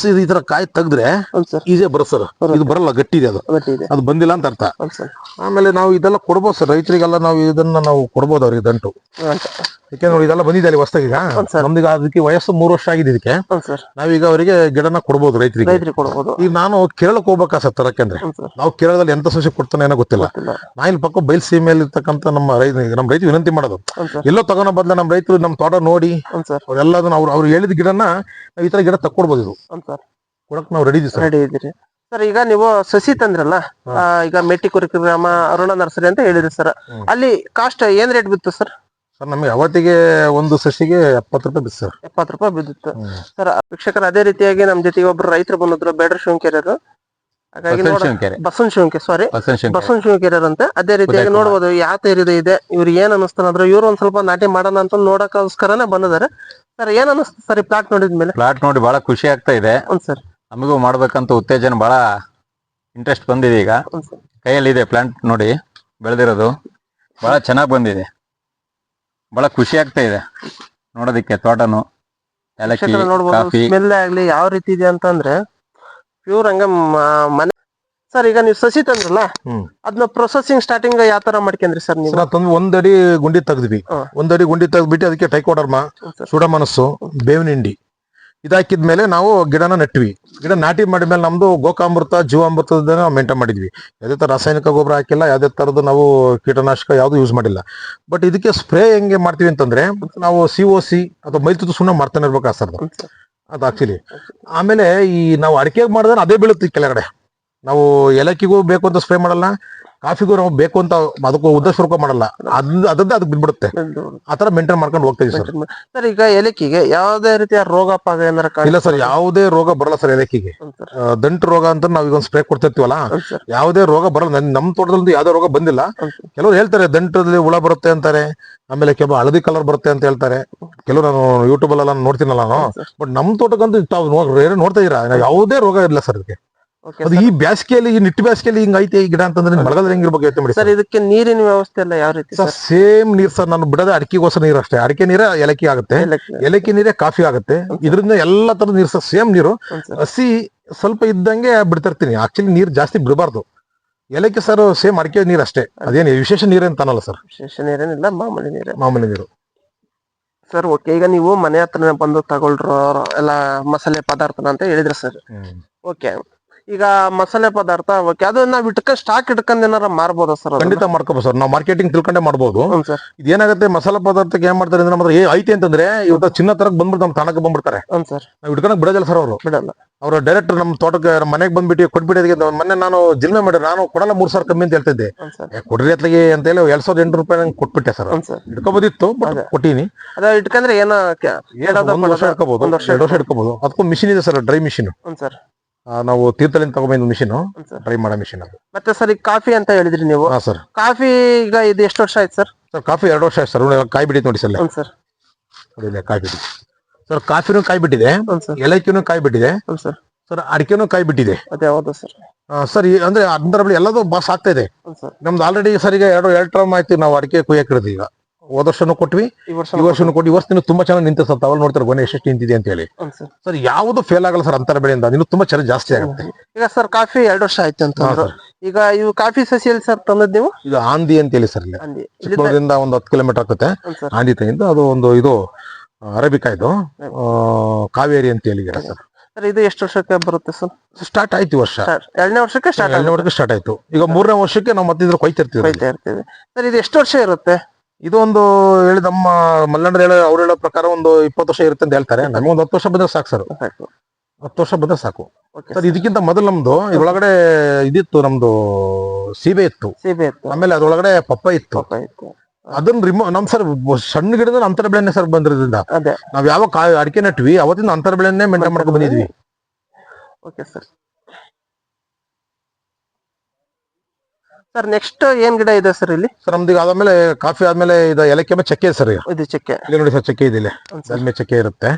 ಕಾಯಿ ತೆಗ್ದ್ರೆ ಈಸಿಯಾಗಿ ಬರುತ್ತೆ ಸರ್. ಇದು ಬರಲ್ಲ, ಗಟ್ಟಿ ಇದೆ, ಅದು ಬಂದಿಲ್ಲ ಅಂತ ಅರ್ಥ. ಆಮೇಲೆ ನಾವು ಇದೆಲ್ಲ ಕೊಡ್ಬೋದು ಸರ್ ರೈತರಿಗೆಲ್ಲ, ನಾವು ಇದನ್ನ ನಾವು ಕೊಡ್ಬೋದು ಅವ್ರಿಗೆ ದಂಟು. ಯಾಕೆ ನೋಡಿ, ಇದೆಲ್ಲ ಬಂದಿದೆ ಅಲ್ಲಿ ಹೊಸದಾಗಿ. ಈಗ ನಮ್ದೀಗ ಅದಕ್ಕೆ ವಯಸ್ಸು 3 ವರ್ಷ ಆಗಿದೆ ಇದಕ್ಕೆ. ನಾವೀಗ ಅವರಿಗೆ ಗಿಡನ ಕೊಡ್ಬೋದು ರೈತರಿಗೆ. ಈಗ ನಾನು ಕೇರಳಕ್ಕೆ ಹೋಗ್ಬೇಕಾ ಸರ್ ತರಕಂದ್ರೆ, ನಾವು ಕೇರಳದಲ್ಲಿ ಎಂತ ಸಸಿ ಕೊಡ್ತಾನೆ ಏನೋ ಗೊತ್ತಿಲ್ಲ. ನಾ ಇಲ್ಲಿ ಪಕ್ಕ ಬಯಲು ಸೀಮೆಯಲ್ಲಿ ಇರ್ತಕ್ಕಂಥ ನಮ್ಮ ರೈತ ವಿನಂತಿ ಮಾಡೋದು, ಎಲ್ಲೋ ತಗೊಳೋ ಬದಲ ನಮ್ಮ ರೈತರು ನಮ್ಮ ತೋಟ ನೋಡಿ ಅವರೆಲ್ಲದನ್ನ ಅವ್ರು ಹೇಳಿದ ಗಿಡನ ನಾವು ಈ ತರ ಗಿಡ ತಕ್ಕೊಡ್ಬೋದು. ಇದು ಕೊಡಕ್ ನಾವು ರೆಡಿ ಇದೀವಿ ಸರ್. ಈಗ ನೀವು ಸಸಿ ತಂದ್ರಲ್ಲ, ಈಗ ಮೇಟಿಕುರಿ ಗ್ರಾಮ ಅರುಣ ನರ್ಸರಿ ಅಂತ ಹೇಳಿದ್ರಿ ಸರ್, ಅಲ್ಲಿ ಕಾಸ್ಟ್ ಏನ್ ರೇಟ್ ಬಿತ್ತು ಸರ್? ಸರ್ ನಮಗೆ ಅವತ್ತಿಗೆ ಒಂದು ಸಸಿಗೆ 70 ರೂಪಾಯಿ ಬಿತ್ತು ಸರ್. 70 ರೂಪಾಯಿ ಬಿದ್ದಿತ್ತು ಸರ್. ವೀಕ್ಷಕರ ಅದೇ ರೀತಿಯಾಗಿ ನಮ್ ಜೊತೆಗೆ ಒಬ್ರು ರೈತರು ಬಂದಿದ್ರು, ಬೇಡರ ಶಿವಕೆರೆಯವರು. ಹಾಗಾಗಿ ಬಸವನ್ ಶಿವಕೆರೆಯರ್ ಅಂತ. ಅದೇ ರೀತಿಯಾಗಿ ನೋಡ್ಬೋದು ಯಾವ ತರ ಇದೆ, ಇವ್ರಿಗೆ ಏನ್ ಅನಿಸ್ತಾನ ಅಂದ್ರೆ ಇವ್ರು ಒಂದ್ ಸ್ವಲ್ಪ ನಾಟಿ ಮಾಡೋಣ ಅಂತ ನೋಡಕ್ಕೋಸ್ಕರನೇ ಬಂದಿದ್ದಾರೆ ಸರ್. ಏನ್ ಅನಿಸ್ತು ಸರ್ ಈ ಪ್ಲಾಟ್ ನೋಡಿದ್ಮೇಲೆ? ಪ್ಲಾಟ್ ನೋಡಿ ಬಹಳ ಖುಷಿ ಆಗ್ತಾ ಇದೆ ಸರ್. ನಮಗೂ ಮಾಡ್ಬೇಕಂತ ಉತ್ತೇಜನ, ಬಹಳ ಇಂಟ್ರೆಸ್ಟ್ ಬಂದಿದೆ. ಈಗ ಕೈಯಲ್ಲಿ ಇದೆ ಪ್ಲಾಂಟ್ ನೋಡಿ, ಬೆಳೆದಿರೋದು ಬಹಳ ಚೆನ್ನಾಗಿ ಬಂದಿದೆ. ಬಹಳ ಖುಷಿ ಆಗ್ತಾ ಇದೆ ನೋಡೋದಿಕ್ಕೆ. ತೋಟನು ಸ್ಮೆಲ್ ಆಗ್ಲಿ ಯಾವ ರೀತಿ ಇದೆ ಅಂತಂದ್ರೆ ಪ್ಯೂರ್ ಹಂಗ ಮನೆ. ಸರ್ ಈಗ ನೀವು ಸಸಿ ತಂದ್ರಲ್ಲ, ಅದನ್ನ ಪ್ರೊಸೆಸಿಂಗ್ ಸ್ಟಾರ್ಟಿಂಗ್ ಯಾವ ತರ ಮಾಡ್ಕೊಂಡ್ರಿ ಸರ್ ನೀವು? ಒಂದಡಿ ಗುಂಡಿ ತೆಗ್ದ್ವಿ. ಒಂದಡಿ ಗುಂಡಿ ತೆಗ್ದ್ಬಿಟ್ಟು ಅದಕ್ಕೆ ಟೈಕೋಡರ್ಮಾ, ಸುಡಮನಸ್ಸು, ಬೇವಿನ ಹಿಂಡಿ ಇದಾಕಿದ್ಮೇಲೆ ನಾವು ಗಿಡನ ನೆಟ್ವಿ. ಗಿಡ ನಾಟಿ ಮಾಡಿದ್ಮೇಲೆ ನಮ್ದು ಗೋಕಾಮೃತ, ಜೀವಾಮೃತದ ಮೇಂಟೈನ್ ಮಾಡಿದ್ವಿ. ಯಾವುದೇ ತರ ರಾಸಾಯನಿಕ ಗೊಬ್ಬರ ಹಾಕಿಲ್ಲ, ಯಾವುದೇ ತರದ್ದು ನಾವು ಕೀಟನಾಶಕ ಯಾವ್ದು ಯೂಸ್ ಮಾಡಿಲ್ಲ. ಬಟ್ ಇದಕ್ಕೆ ಸ್ಪ್ರೇ ಹೆಂಗೆ ಮಾಡ್ತೀವಿ ಅಂತಂದ್ರೆ, ನಾವು COC ಅಥವಾ ಮೈತುತ್ತು ಸುಣ್ಣ ಮಾಡ್ತಾನೆ ಇರ್ಬೇಕು ಸರ್. ಅದು ಆಕ್ಚುಲಿ ಆಮೇಲೆ ಈ ನಾವು ಅಡಿಕೆಗೆ ಮಾಡಿದ್ರೆ ಅದೇ ಬೀಳುತ್ತೆ ಕೆಳಗಡೆ. ನಾವು ಏಲಕ್ಕಿಗೂ ಬೇಕು ಅಂತ ಸ್ಪ್ರೇ ಮಾಡಲ್ಲ, ಕಾಫಿಗೂ ನಾವು ಬೇಕು ಅಂತ ಅದಕ್ಕೂ ಉದ್ದೇಶ ಮಾಡಲ್ಲ, ಅದಕ್ಕೆ ಬಿದ್ಬಿಡುತ್ತೆ. ಆತರ ಮೇಂಟೈನ್ ಮಾಡ್ಕೊಂಡು ಹೋಗ್ತಾ ಇದೀವಿ ಸರ್. ಸರ್ ಈಗ ಏಲಕ್ಕಿಗೆ ಯಾವುದೇ ರೀತಿಯ ರೋಗ ಪಾಗ ಏನಾರ? ಇಲ್ಲ ಸರ್, ಯಾವುದೇ ರೋಗ ಬರಲ್ಲ ಸರ್ ಏಲಕ್ಕಿಗೆ. ದಂಟು ರೋಗ ಅಂತ ನಾವ್ ಈಗ ಒಂದು ಸ್ಪ್ರೇ ಕೊಡ್ತಿರ್ತೀವಲ್ಲ, ಯಾವುದೇ ರೋಗ ಬರಲ್ಲ. ನಮ್ ತೋಟದಲ್ಲಿ ಯಾವ್ದೇ ರೋಗ ಬಂದಿಲ್ಲ. ಕೆಲವ್ರು ಹೇಳ್ತಾರೆ ದಂಟದಲ್ಲಿ ಹುಳ ಬರುತ್ತೆ ಅಂತಾರೆ, ಆಮೇಲೆ ಕೆಲವು ಹಳದಿ ಕಲರ್ ಬರುತ್ತೆ ಅಂತ ಹೇಳ್ತಾರೆ. ಕೆಲವು ನಾನು ಯೂಟ್ಯೂಬ್ ಅಲ್ಲ ನೋಡ್ತೀನಲ್ಲ ನಾನು. ಬಟ್ ನಮ್ ತೋಟಕ್ಕಂತೂ ತಾವು ನೋಡ್ತಾ ಇದೀರಾ, ಯಾವುದೇ ರೋಗ ಇಲ್ಲ ಸರ್ ಅದಕ್ಕೆ. ಅದು ಈ ಬ್ಯಾಸಿಗೆಯಲ್ಲಿ, ಈ ನಿಟ್ಟು ಬ್ಯಾಸಿಗೆಯಲ್ಲಿ ಹಿಂಗ್ ಐತೆ ಈ ಗಿಡ ಅಂತಂದ್ರೆ ಮಳೆಗಾಲದಲ್ಲಿ ಹೆಂಗಿರ್ಬೇಕು ಯೋಚನೆ ಮಾಡಿ ಸರ್. ಇದಕ್ಕೆ ನೀರಿನ ವ್ಯವಸ್ಥೆ ಎಲ್ಲ ಯಾವ ರೀತಿ ಸರ್? ಸೇಮ್ ನೀರ್ ಸರ್, ನಾನು ಬಿಡೋದೇ ಅಡಿಕೆಗೋಸ್ಕರ ನೀರು ಅಷ್ಟೇ. ಅಡಿಕೆ ನೀರೇ ಏಲಕ್ಕಿ ಆಗುತ್ತೆ, ಏಲಕ್ಕಿ ನೀರೇ ಕಾಫಿ ಆಗುತ್ತೆ. ಇದರಿಂದ ಎಲ್ಲಾ ತರದ ನೀರು ಸರ್, ಸೇಮ್ ನೀರು. ಹಸಿ ಸ್ವಲ್ಪ ಇದ್ದಂಗೆ ಬಿಡ್ತಿರ್ತೀನಿ. ಆಕ್ಚುಲಿ ನೀರ್ ಜಾಸ್ತಿ ಬಿಡಬಾರ್ದು. ಏಲಕ್ಕಿ ಸರ್ ಸೇಮ್ ಅಡಿಕೆ ನೀರ್ ಅಷ್ಟೇ, ಅದೇನು ವಿಶೇಷ ನೀರೇನ್ ತಾನಲ್ಲ ಸರ್. ವಿಶೇಷ ನೀರೇನಿಲ್ಲ, ಮಾಮೂಲಿ ನೀರು ಸರ್. ಓಕೆ, ಈಗ ನೀವು ಮನೆ ಹತ್ರನೇ ಬಂದು ತಗೊಳ್ರೋ ಎಲ್ಲ ಮಸಾಲೆ ಪದಾರ್ಥನ ಅಂತ ಹೇಳಿದ್ರೆ ಸರ್. ಓಕೆ, ಈಗ ಮಸಾಲೆ ಪದಾರ್ಥ ಅದನ್ನ ನಾವ್ ಸ್ಟಾಕ್ ಇಟ್ಕೊಂಡ್ ಏನಾರ ಮಾರ್ಬೋದಾ ಸರ್? ಖಂಡಿತ ಮಾಡ್ಕೋಬಹುದು ಸರ್. ನಾವು ಮಾರ್ಕೆಟಿಂಗ್ ತಿಳ್ಕೊಂಡೇ ಮಾಡ್ಬೋದು. ಇದೇನಾಗುತ್ತೆ, ಮಸಾಲಾ ಪದಾರ್ಥಕ್ಕೆ ಏನ್ ಮಾಡ್ತಾರೆ ಅಂದ್ರೆ, ನಮ್ಗೆ ಐತಿ ಅಂತಂದ್ರೆ ಇವತ್ತು ಚಿನ್ನ ತರಕ್ ಬಂದ್ಬಿಟ್ಟು ನಮ್ ತಾಣಕ್ಕೆ ಬಂದ್ಬಿಡ್ತಾರೆ. ನಾವ್ ಇಟ್ಕೊಳಕ್ ಬಿಡೋದಿಲ್ಲ ಸರ್. ಅವರು ಬಿಡಲ್ಲ. ಅವ್ರ ಡೈರೆಕ್ಟ್ ನಮ್ ತೋಟಕ್ಕೆ ಮನೆಗೆ ಬಂದ್ಬಿಟ್ಟು ಕೊಟ್ಬಿಟ್ಟು, ಮೊನ್ನೆ ನಾನು ಜಿಲ್ಮೆ ಮಾಡಿದ್ರೆ ನಾನು ಕೊಡಲ್ಲ 3,000 ಕಮ್ಮಿ ಅಂತ ಹೇಳ್ತಿದ್ದೆ. ಕೊಡ್ರಿ ಅತ್ಲಾಗೆ ಅಂತ ಹೇಳಿ 2,800 ರೂಪಾಯಿ ಕೊಟ್ಬಿಟ್ಟೆ ಸರ್. ಇಟ್ಕೋಬೋದಿತ್ತು, ಕೊಟ್ಟಿನಿ. ಅದ ಇಟ್ಕೊಂಡ್ರೆ ಏನೋ 1 ವರ್ಷ ಇಟ್ಕೋಬಹುದು, 2 ವರ್ಷ ಇಟ್ಕೋಬಹುದು. ಅದಕ್ಕೂ ಮಿಷಿನ್ ಇದೆ ಸರ್, ಡ್ರೈ ಮಿಷಿನ್. ನಾವು ತೀರ್ಥಲಿಂದ ತಗೊಂಬಂದ್ ಮಿಷಿನ್, ಡ್ರೈ ಮಾಡೋ ಮಿಷಿನ್ ಅದು. ಮತ್ತೆ ಸರ್ ಈಗ ಕಾಫಿ ಅಂತ ಹೇಳಿದ್ರಿ ನೀವು. ಸರ್ ಕಾಫಿ ಈಗ ಇದು ಎಷ್ಟು ವರ್ಷ ಆಯ್ತು ಸರ್? ಸರ್ ಕಾಫಿ 2 ವರ್ಷ ಆಯ್ತು ಸರ್. ಕಾಯಿ ಬಿಟ್ಟಿತ್ತು ನೋಡಿ ಸರ್. ಕಾಯಿ ಬಿಟ್ಟಿದೆ ಸರ್. ಕಾಫಿನೂ ಕಾಯಿ ಬಿಟ್ಟಿದೆ, ಏಲಕ್ಕಿನೂ ಕಾಯಿ ಬಿಟ್ಟಿದೆ ಸರ್, ಅಡಿಕೆನೂ ಕಾಯಿ ಬಿಟ್ಟಿದೆ. ಸರ್ ಅಂದ್ರೆ ಅದರಲ್ಲಿ ಎಲ್ಲದೂ ಬಾಸ್ ಆಗ್ತಾ ಇದೆ. ನಮ್ದು ಆಲ್ರೆಡಿ ಸರ್ ಈಗ 2 ಟ್ರಮ್ ಆಯ್ತು ನಾವು ಅಡಿಕೆ ಕುಯ್ಯಕ್ ಇರೋದು. ಈಗ ಹೋದ ವರ್ಷನೂ ಕೊಟ್ವಿ, ಈ ವರ್ಷನೂ ಕೊಟ್ಟು. ಈ ವರ್ಷ ತುಂಬಾ ಚೆನ್ನಾಗಿ ನಿಂತ ಸರ್. ತಾವಲ್ಲಿ ನೋಡ್ತಾರೆ ಗೊನೆ ಎಷ್ಟು ನಿಂತಿದೆ ಅಂತ ಹೇಳಿ. ಸರ್ ಯಾವ್ದು ಫೇಲ್ ಆಗಲ್ಲ ಸರ್ ಅಂತರ ಬೆಳೆಯಿಂದ, ಇನ್ನು ತುಂಬಾ ಚೆನ್ನಾಗಿ ಜಾಸ್ತಿ ಆಗುತ್ತೆ. ಈಗ ಸರ್ ಕಾಫಿ 2 ವರ್ಷ ಆಯ್ತು ಅಂತ. ಈಗ ಇವು ಕಾಫಿ ಸಸಿಯಲ್ಲಿ ಸರ್ ತಂದದ್ ನೀವು? ಇದು ಆಂದಿ ಅಂತ ಹೇಳಿ ಸರ್. ಚಿಕ್ಕಮಗಳೂರಿಂದ ಒಂದು 10 ಕಿಲೋಮೀಟರ್ ಆಗುತ್ತೆ ಆಂದಿ ತಗಿಂದ. ಅದು ಒಂದು ಇದು ಅರೇಬಿಕಾ, ಇದು ಕಾವೇರಿ ಅಂತ ಹೇಳಿ ಸರ್. ಸರ್ ಇದು ಎಷ್ಟು ವರ್ಷಕ್ಕೆ ಬರುತ್ತೆ ಸರ್? ಸ್ಟಾರ್ಟ್ ಆಯ್ತು ಈ ವರ್ಷ. 2ನೇ ವರ್ಷಕ್ಕೆ ಸ್ಟಾರ್ಟ್ ಆಯ್ತು. ಈಗ 3ನೇ ವರ್ಷಕ್ಕೆ ನಾವು ಮತ್ತೆ ಕೊಯ್ತಿರ್ತೀವಿ. ಸರ್ ಇದು ಎಷ್ಟು ವರ್ಷ ಇರುತ್ತೆ? ಇದು ಒಂದು ಹೇಳಿ ನಮ್ಮ ಮಲ್ಲಂಡ್ರ ಅವ್ರು ಹೇಳೋ ಪ್ರಕಾರ ಒಂದು 20 ವರ್ಷ ಇರುತ್ತೆ ಅಂತ ಹೇಳ್ತಾರೆ. ನಮಗೆ ಒಂದು 10 ವರ್ಷ ಬಂದ್ರೆ ಸಾಕು ಸರ್. ಸಾಕು. 10 ವರ್ಷ ಬಂದ್ರೆ ಸಾಕು ಓಕೆ ಸರ್. ಇದಕ್ಕಿಂತ ಮೊದಲು ನಮ್ದು ಇದ್ರೊಳಗಡೆ ಇದಿತ್ತು, ನಮ್ದು ಸೀಬೆ ಇತ್ತು, ಸೀಬೆ ಇತ್ತು, ಆಮೇಲೆ ಅದ್ರೊಳಗಡೆ ಪಪ್ಪಾಯ ಇತ್ತು. ಪಪ್ಪಾಯ ಇತ್ತು. ಅದನ್ನ ನಮ್ ಸರ್ ಸಣ್ಣ ಗಿಡದ ಅಂತರ ಬೆಳೆನೆ ಸರ್ ಬಂದಿರೋದ್ರಿಂದ ಅದೇ ನಾವ್ ಯಾವ ಅಡಿಕೆ ನೆಟ್ವಿ ಅವತ್ತಿಂದ ಅಂತರ ಬೆಳೆನೆ ಮೇಂಟೈನ್ ಮಾಡ್ಕೊಂಡು ಬಂದಿದ್ವಿ. Okay sir. ಸರ್ ನೆಕ್ಸ್ಟ್ ಏನ್ ಗಿಡ ಇದೆ ಸರ್ ಇಲ್ಲಿ? ಸರ್ ನಮ್ದು ಅದಾದ್ಮೇಲೆ ಕಾಫಿ ಆದ್ಮೇಲೆ ಇದು ಏಲಕ್ಕಿ ಮೇಲೆ ಚಕ್ಕೆ ಸರ್. ಇದು ಚಕ್ಕೆ ಇಲ್ಲಿ ನೋಡಿ ಸರ್, ಚಕ್ಕೆ ಇದೆ, ಮೇಲೆ ಚಕ್ಕೆ ಇರುತ್ತೆ.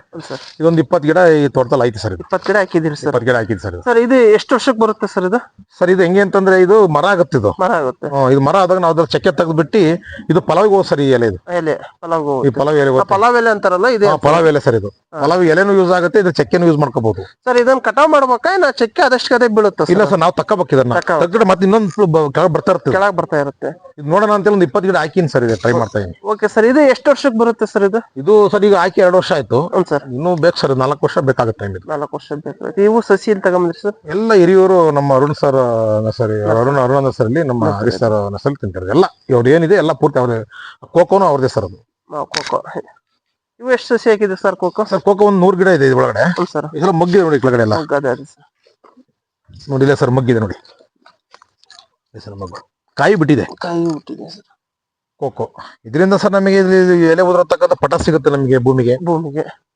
ಇದೊಂದು 20 ಗಿಡ ಈ ತೋಟದಲ್ಲಿ ಐತಿ ಸರ್. 20 ಗಿಡ ಹಾಕಿದಿರಿ ಸರ್? 20 ಗಿಡ ಹಾಕಿದ್ ಸರ್. ಸರ್ ಇದು ಎಷ್ಟು ವರ್ಷಕ್ಕೆ ಬರುತ್ತೆ ಸರ್ ಇದು? ಸರ್ ಇದು ಹೆಂಗೆ ಅಂತಂದ್ರೆ ಇದು ಮರ ಆಗುತ್ತೆ. ಇದು ಮರ ಆಗುತ್ತೆ. ಇದು ಮರ ಆದಾಗ ನಾವು ಅದ್ರ ಚಕ್ಕೆ ತೆಗೆದ್ಬಿಟ್ಟು ಇದು ಪಲಾವಿಗೆ ಹೋಗ್ ಸರ್. ಈ ಎಲೆ ಇದು ಎಲೆ ಪಲಾವ್, ಈ ಪಲಾವ್ ಎಲೆ, ಪಲಾವ್ ಎಲೆ ಅಂತಾರಲ್ಲ ಇದು? ಪಲಾವ್ ಎಲೆ ಸರ್. ಇದು ಪಲಾವ್ ಎಲೆನೂ ಯೂಸ್ ಆಗುತ್ತೆ, ಇದು ಚಕ್ಕೆನೂ ಯೂಸ್ ಮಾಡ್ಕೋಬಹುದು ಸರ್. ಇದನ್ನ ಕಟಾವ್ ಮಾಡ್ಬೇಕಾ ನಾ ಚಕ್ಕೆ ಅದಷ್ಟು ಅದೇ ಬೀಳುತ್ತೆ? ಇಲ್ಲ ಸರ್, ನಾವು ತಕ್ಕಬೇಕು ಇದನ್ನ. ತಗ್ಗಡೆ ಮತ್ತೆ ಇನ್ನೊಂದು ಕೆಳಗೆ ಬರ್ತಾ ಇರ್ತದೆ, ಕೆಳಗೆ ಬರ್ತಾ ಇರುತ್ತೆ. ಇದು ನೋಡೋಣ ಅಂತ ಒಂದು 20 ಗಿಡ ಹಾಕಿನಿ ಸರ್. ಇದೆ ಟ್ರೈ ಮಾಡ್ತಾ ಇದೀನಿ. Okay sir. ಇದು ಎಷ್ಟು ವರ್ಷಕ್ಕೆ ಬರುತ್ತೆ ಸರ್ ಇದು? ಇದು ಸರ್ ಈಗ ಹಾಕಿ 2 ವರ್ಷ ಆಯ್ತು. ಸರ್ ಇನ್ನೂ ಬೇಕು ಸರ್, 4 ವರ್ಷ ಬೇಕಾಗುತ್ತೆ ಟೈಮ್. 4 ವರ್ಷ ಬೇಕು. ನೀವು ಸಸಿ ಇಲ್ಲಿ ತಗೊಂಡ್ರಿ ಸರ್? ಎಲ್ಲ ಹಿರಿಯವರು ನಮ್ಮ Arun sir nursery, Aruna nursery, ನಮ್ಮ ಹರೀಶ್ ಸರ್ ನರ್ಸರಿ ತಿಂತಾರೆ. ಎಲ್ಲ ಇವ್ರು ಏನಿದೆ ಎಲ್ಲ ಪೂರ್ತಿ ಅವ್ರ. ಕೋಕೋನು ಅವ್ರದೇ ಸರ್. ಅದು ಕೋಕೋ. ಇವು ಎಷ್ಟು ಸಸಿ ಹಾಕಿದೆ ಸರ್ ಕೋಕೋ? ಸರ್ ಕೋಕೋ ಒಂದು 100 ಗಿಡ ಇದೆ ಒಳಗಡೆ ಸರ್. ಇದೆಲ್ಲ ಮಗ್ಗಿದೆ ನೋಡಿ ಕೆಳಗಡೆ ಎಲ್ಲ. ನೋಡಿಲ್ಲ ಸರ್, ಮಗ್ಗಿದೆ ನೋಡಿ ಸರ್. ಮಗ್ಗು ಕಾಯಿ ಬಿಟ್ಟಿದೆ, ಸರ್ ಕೋಕೋ. ಇದರಿಂದ ಸರ್ ನಮಗೆ ಎಲೆ ಉದುರತಕ್ಕಂಥ ಪಟ ಸಿಗುತ್ತೆ ನಮಗೆ ಭೂಮಿಗೆ.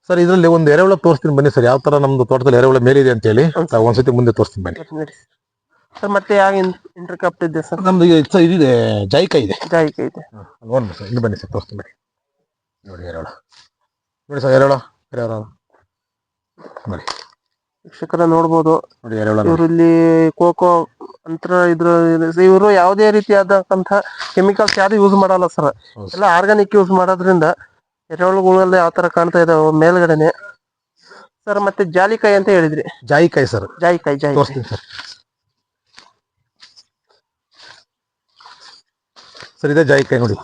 ಸರ್ ಇದರಲ್ಲಿ ಒಂದು ಎರೆಹುಳ ತೋರಿಸ್ತೀನಿ ಬನ್ನಿ ಸರ್, ಯಾವ ತರ ನಮ್ದು ತೋಟದಲ್ಲಿ ಎರೆಹುಳ ಮೇಲಿದೆ ಅಂತ ಹೇಳಿ. ಒಂದ್ಸತಿ ಮುಂದೆ ತೋರಿಸ್ತೀನಿ ಬನ್ನಿ ಸರ್. ಮತ್ತೆ ಯಾವ ಇಂಟರ್ಕ್ರಾಫ್ಟ್ ಇದೆ ಸರ್? ನಮ್ದು ಇದಿದೆ, ಜಾಯಿಕಾಯಿ ಇದೆ. ಜಾಯಿಕಾಯಿ ಇದೆ. ನೋಡಿ ಸರ್, ಇಲ್ಲಿ ಬನ್ನಿ ಸರ್, ತೋರಿಸ್ತೀನಿ ಬನ್ನಿ. ನೋಡಿ ಎರೆಹುಳ, ನೋಡಿ ಸರ್ ಎರೆಹುಳ ನೋಡಿ. ವೀಕ್ಷಕರ ನೋಡ್ಬೋದು ನೋಡಿ ಎರೆಹುಳ. ಇವರು ಇಲ್ಲಿ ಕೋಕೋ ಅಂತರ ಇವರು ಯಾವುದೇ ರೀತಿಯಾದಂತ ಕೆಮಿಕಲ್ಸ್ ಯಾವ್ದು ಯೂಸ್ ಮಾಡಲ್ಲ ಸರ್. ಎಲ್ಲ ಆರ್ಗಾನಿಕ್ ಯೂಸ್ ಮಾಡೋದ್ರಿಂದ ಎರೆಹುಳುಗಳೆಲ್ಲ ಯಾವ ತರ ಕಾಣ್ತಾ ಇದಾವೆ ಮೇಲ್ಗಡೆನೆ ಸರ್. ಮತ್ತೆ ಜಾಲಿಕಾಯಿ ಅಂತ ಹೇಳಿದ್ರಿ? ಜಾಯಿಕಾಯಿ ಸರ್. ಜಾಯಿಕಾಯಿ ತೋರಿಸ್ತೀನಿ ಸರ್. ಸರ್ ಇದೆ ಜಾಯಿಕಾಯಿ ನೋಡಿ.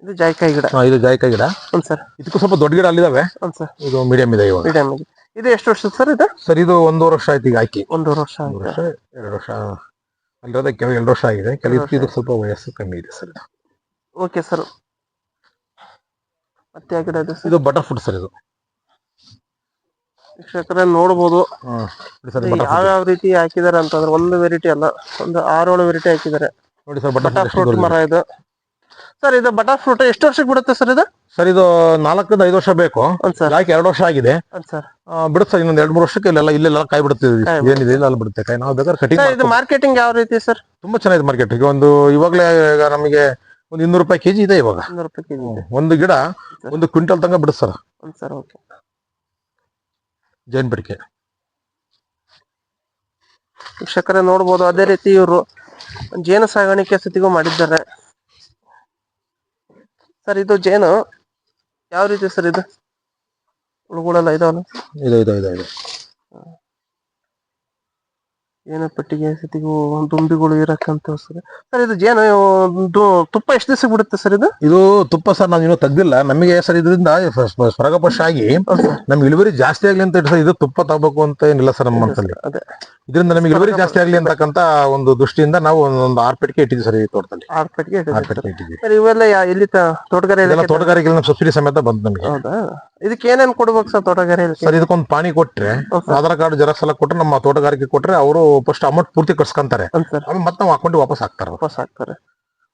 ಇದು ಜಾಯಿಕಾಯಿ ಗಿಡ? ಇದು ಜಾಯಿಕಾಯಿ ಗಿಡ ಸರ್. ಇದಕ್ಕೂ ಸ್ವಲ್ಪ ದೊಡ್ಡ ಗಿಡ ಅಲ್ಲಿದಾವೆ ಸರ್. ಇದು ಮೀಡಿಯಂ ಇದೆ ಇವಾಗ. ಮೀಡಿಯಂ ಇದೆ. ಇದು ಎಷ್ಟು ವರ್ಷ ಸರ್ ಇದು? ಸರ್ ಇದು 1 ವರ್ಷ ಆಯ್ತು ಈಗ ಹಾಕಿ. 1 ವರ್ಷ 2 ವರ್ಷ ಅಲ್ಲಿರೋದ ಕೆಲವು 2 ವರ್ಷ ಆಗಿದೆ. ಕೆಲವು ಇದಕ್ಕೆ ಸ್ವಲ್ಪ ವಯಸ್ಸು ಕಮ್ಮಿ ಇದೆ ಸರ್. Okay sir. ಮತ್ತೆ ಯಾವ ಗಿಡ ಇದೆ ಸರ್? ಇದು ಬಟರ್ ಫ್ರೂಟ್ ಸರ್. ಇದು ವೀಕ್ಷಕರೇ ನೋಡ್ಬೋದು ಯಾವ ರೀತಿ ಹಾಕಿದಾರೆ ಅಂತಂದ್ರೆ ಒಂದು ವೆರೈಟಿ ಅಲ್ಲ, ಒಂದು 6-7 ವೆರೈಟಿ ಹಾಕಿದ್ದಾರೆ ನೋಡಿ ಸರ್. ಬಟರ್ ಫ್ರೂಟ್ ಮರ ಇದು ಸರ್. ಇದು ಬಟರ್ ಫ್ರೂಟ್ ಎಷ್ಟು ವರ್ಷಕ್ಕೆ ಬಿಡುತ್ತೆ ಸರ್ ಇದು? ಸರ್ ಇದು 4ರಿಂದ 5 ವರ್ಷ ಬೇಕು. ಯಾಕೆ 2 ವರ್ಷ ಆಗಿದೆ ಬಿಡುತ್ತೆ ಸರ್. ಇನ್ನೊಂದು 2-3 ವರ್ಷಕ್ಕೆ ಇಲ್ಲೆಲ್ಲ ಕಾಯಿ ಬಿಡುತ್ತೆ. ಏನಿದೆ ಇಲ್ಲ ಅಲ್ಲಿ ಬಿಡುತ್ತೆ ಕಾಯಿ. ನಾವು ಬೇಕಾದ್ರೆ ಕಟಿಂಗ್. ಇದು ಮಾರ್ಕೆಟಿಂಗ್ ಯಾವ ರೀತಿ ಸರ್? ತುಂಬಾ ಚೆನ್ನಾಗಿದೆ ಮಾರ್ಕೆಟ್. ಈಗ ಇವಾಗಲೇ ನಮಗೆ ಒಂದು 200 ರೂಪಾಯಿ ಕೆಜಿ ಇದೆ ಇವಾಗ. 200 ರೂಪಾಯಿ ಕೆಜಿ ಇದೆ. ಒಂದು ಗಿಡ 1 ಕ್ವಿಂಟಲ್ ತನಕ ಬಿಡುತ್ತೆ ಸರ್. Sir okay. ಜೈನ್ ಬಿಡಿಕೆ ವೀಕ್ಷಕರೇ ನೋಡ್ಬೋದು. ಅದೇ ರೀತಿ ಇವರು ಜೇನು ಸಾಗಾಣಿಕೆ ಸತಿಗೂ ಮಾಡಿದ್ದಾರೆ ಸರ್. ಇದು ಜೇನು ಯಾವ ರೀತಿ ಸರ್? ಇದು ಹುಳುಗಳೆಲ್ಲ ಇದಾವಲ್ಲ? ಇದೆ. ಏನು ಪೆಟ್ಟಿಗೆ ಸತಿಗೂ ದುಂಬಿಗಳು ಇರಕ್ಕಂತ ಸರ್. ಇದು ಜೇನು ತುಪ್ಪ ಎಷ್ಟು ದಿವಸ ಬಿಡುತ್ತೆ ಸರ್ ಇದು? ಇದು ತುಪ್ಪ ಸರ್ ನಾವು ಇನ್ನೂ ತೆಗ್ದಿಲ್ಲ. ನಮಗೆ ಸರ್ ಇದರಿಂದ ಸ್ವರ್ಗಪಶ ಆಗಿ ನಮ್ಗೆ ಇಳುವರಿ ಜಾಸ್ತಿ ಆಗ್ಲಿ ಅಂತ ಸರ್. ಇದು ತುಪ್ಪ ತಗೋಬೇಕು ಅಂತ ಏನಿಲ್ಲ ಸರ್ ನಮ್ಮ ಮನಸ್ಸಲ್ಲಿ. ಇದರಿಂದ ನಮಗೆ ಇಳುವರಿ ಜಾಸ್ತಿ ಆಗ್ಲಿ ಅಂತಕ್ಕಂತ ಒಂದು ದೃಷ್ಟಿಯಿಂದ ನಾವು ಒಂದು 6 ಪೆಟ್ಟಿಗೆ ಇಟ್ಟಿದ್ವಿ ಸರ್ ಈ ತೋಟದಲ್ಲಿ. 6 ಪೆಟ್ಟಿಗೆ ಇಟ್ಟಿದ್ವಿ ಸರ್. ಇವೆಲ್ಲ ಎಲ್ಲಿ ತೋಟಗಾರಿಕೆ ಸಬ್ಸಿಡಿ ಸಮೇತ ಬಂತು ನಮಗೆ. ಹೌದಾ? ಇದಕ್ಕೆ ಏನೇನ್ ಕೊಡ್ಬೇಕು ಸರ್ ತೋಟಗಾರಿಕೆ? ಸರ್ ಇದಕ್ಕೊಂದು ಪಾಣಿ ಕೊಟ್ರೆ, ಆಧಾರ್ ಕಾರ್ಡ್ ಜೆರಾಕ್ಸ್ ಎಲ್ಲ ಕೊಟ್ರೆ, ನಮ್ಮ ತೋಟಗಾರಿಕೆ ಕೊಟ್ರೆ ಅವರು ಫಸ್ಟ್ ಅಮೌಂಟ್ ಪೂರ್ತಿ ಕಟ್ಸ್ಕೊಂತಾರೆ. ಮತ್ತೆ ನಾವು ಅಕೌಂಟ್ ವಾಪಸ್ ಹಾಕ್ತಾರೆ.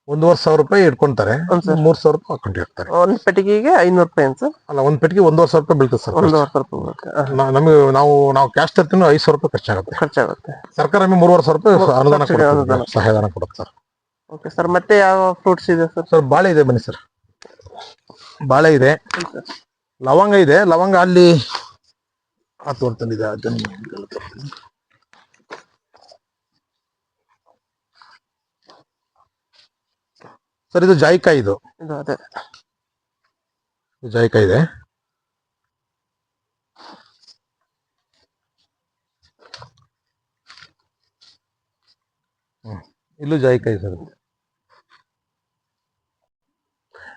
1,500 ರೂಪಾಯಿ ಇಟ್ಕೊಂತಾರೆ. 3,000 ರೂಪಾಯಿ ಅಕೌಂಟ್ ಹಾಕ್ತಾರೆ. ಒಂದ್ ಪೆಟ್ಟಿಗೆಗೆ 500 ರೂಪಾಯಿ ಅಲ್ಲ, ಒಂದ್ ಪೆಟ್ಟಿಗೆ 1,500 ರೂಪಾಯಿ ಬೀಳ್ತದೆ ಸರ್. 1,500 ರೂಪಾಯಿ ನಮಗೆ ನಾವು ಕ್ಯಾಶ್ ತರ್ತೀವಿ 500 ರೂಪಾಯಿ ಖರ್ಚಾಗುತ್ತೆ. ಸರ್ಕಾರ ನಮಗೆ 3,500 ರೂಪಾಯಿ ಅನುದಾನ ಸಹಾಯಧನ ಕೊಡುತ್ತೆ ಸರ್. Okay sir. ಮತ್ತೆ ಯಾವ ಫ್ರೂಟ್ಸ್ ಇದೆ ಸರ್? ಸರ್ ಬಾಳೆ ಇದೆ ಬನ್ನಿ ಸರ್. ಬಾಳೆ ಇದೆ, ಲವಂಗ ಇದೆ. ಲವಂಗ ಅಲ್ಲಿ ತೋಟದಲ್ಲಿದೆ. ಸರ್ ಇದು ಜಾಯಿಕಾಯಿ. ಇದು ಜಾಯಿಕಾಯಿ ಇದೆ. ಇಲ್ಲೂ ಜಾಯಿಕಾಯಿ ಸರ್.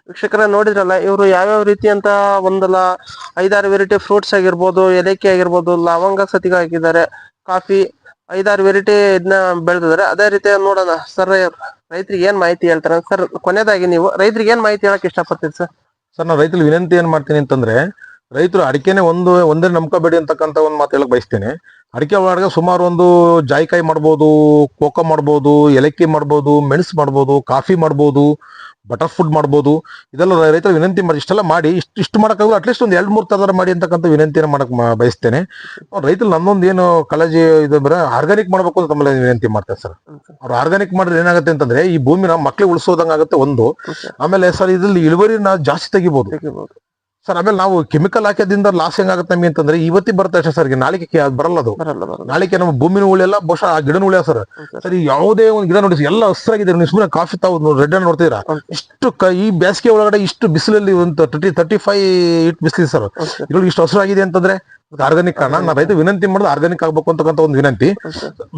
ವೀಕ್ಷಕರ ನೋಡಿದ್ರಲ್ಲ, ಇವರು ಯಾವ್ಯಾವ ರೀತಿ ಅಂತ ಒಂದಲ್ಲ 5-6 ವೆರೈಟಿ ಫ್ರೂಟ್ಸ್ ಆಗಿರ್ಬೋದು, ಏಲಕ್ಕಿ ಆಗಿರ್ಬೋದು, ಲವಂಗ ಸತಿಗ ಹಾಕಿದ್ದಾರೆ, ಕಾಫಿ 5-6 ವೆರೈಟಿ ಇದನ್ನ ಬೆಳೆದಿದ್ದಾರೆ. ಅದೇ ರೀತಿ ನೋಡೋಣ ಸರ್. ರೈತರಿಗೆ ಏನ್ ಮಾಹಿತಿ ಹೇಳ್ತಾರೆ ಸರ್? ಕೊನೆಯದಾಗಿ ನೀವು ರೈತರಿಗೆ ಏನ್ ಮಾಹಿತಿ ಹೇಳಕ್ ಇಷ್ಟಪಡ್ತೀರಿ ಸರ್? ಸರ್ ನಾನು ರೈತರಿಗೆ ವಿನಂತಿ ಏನ್ ಮಾಡ್ತೀನಿ ಅಂತಂದ್ರೆ, ರೈತರು ಅಡಿಕೆನೆ ಒಂದೇ ನಂಬ್ಕೋಬೇಡಿ ಅಂತಕ್ಕಂತ ಒಂದು ಮಾತು ಹೇಳಕ್ ಬಯಸ್ತೇನೆ. ಅಡಿಕೆ ಒಳಗಡೆ ಸುಮಾರು ಒಂದು ಜಾಯಿಕಾಯಿ ಮಾಡ್ಬೋದು, ಕೋಕೋ ಮಾಡ್ಬೋದು, ಏಲಕ್ಕಿ ಮಾಡ್ಬೋದು, ಮೆಣಸು ಮಾಡ್ಬೋದು, ಕಾಫಿ ಮಾಡ್ಬೋದು, ಬಟರ್ ಫುಡ್ ಮಾಡ್ಬೋದು. ಇದೆಲ್ಲ ರೈತರ ವಿನಂತಿ ಮಾಡಿ ಇಷ್ಟೆಲ್ಲ ಮಾಡಿ ಇಷ್ಟು ಮಾಡೋಕ್ಕಾಗಲ್ಲ ಅಟ್ಲೀಸ್ಟ್ ಒಂದು 2-3 ಥರದ ಮಾಡಿ ಅಂತಕ್ಕಂಥ ವಿನಂತಿನ ಮಾಡಕ್ ಬಯಸ್ತೇನೆ. ರೈತರು ನನ್ನೊಂದು ಏನು ಕಾಳಜಿ ಇದು ಅಂದ್ರೆ ಆರ್ಗಾನಿಕ್ ಮಾಡ್ಬೇಕು ಅಂತ ತಮ್ಮಲ್ಲಿ ವಿನಂತಿ ಮಾಡ್ತಾರೆ ಸರ್. ಅವ್ರು ಆರ್ಗಾನಿಕ್ ಮಾಡಿದ್ರೆ ಏನಾಗುತ್ತೆ ಅಂತಂದ್ರೆ ಈ ಭೂಮಿನ ಮಕ್ಳಿಗೆ ಉಳಿಸೋದಂಗ ಆಗುತ್ತೆ ಒಂದು. ಆಮೇಲೆ ಸರ್ ಇದ್ರಲ್ಲಿ ಇಳುವರಿನ ಜಾಸ್ತಿ ತೆಗಿಬಹುದು ಸರ್. ಆಮೇಲೆ ನಾವು ಕೆಮಿಕಲ್ ಹಾಕೋದ್ರಿಂದ ಲಾಸ್ ಹೆಂಗಾಗುತ್ತೆ ನಮಗೆ ಅಂತಂದ್ರೆ ಇವತ್ತಿಗೆ ಬರುತ್ತೆ ಅಷ್ಟೇ ಸರ್. ನಾಳೆಗೆ ಬರಲ್ಲ ಅದು. ನಾಳೆಗೆ ನಮ್ಮ ಭೂಮಿನ ಉಳಿಯಲ್ಲ, ಬಹುಶಃ ಆ ಗಿಡನ ಉಳಿಯ ಸರ್. ಸರ್ ಯಾವುದೇ ಒಂದು ಗಿಡ ನೋಡಿ ಎಲ್ಲ ಹಸ್ರಾಗಿದೆ. ನೀವು ಸುಮ್ಮನೆ ಕಾಫಿ ತಾವು ರೆಡ್ ಅನ್ನು ನೋಡ್ತೀರಾ, ಇಷ್ಟು ಈ ಬೇಸಿಗೆ ಒಳಗಡೆ ಇಷ್ಟು ಬಿಸಿಲಲ್ಲಿ ಒಂದು 35 ಇಟ್ ಬಿಸಿಲಿದೆ ಸರ್. ಇದ್ರೊಳಗೆ ಇಷ್ಟು ಹಸಿರಾಗಿದೆ ಅಂತಂದ್ರೆ ಆರ್ಗಾನಿಕ್ ಕಾರಣ. ನಾ ರೈತ ವಿನಂತಿ ಮಾಡೋದು ಆರ್ಗಾನಿಕ್ ಆಗ್ಬೇಕು ಅಂತಕ್ಕಂಥ ಒಂದು ವಿನಂತಿ.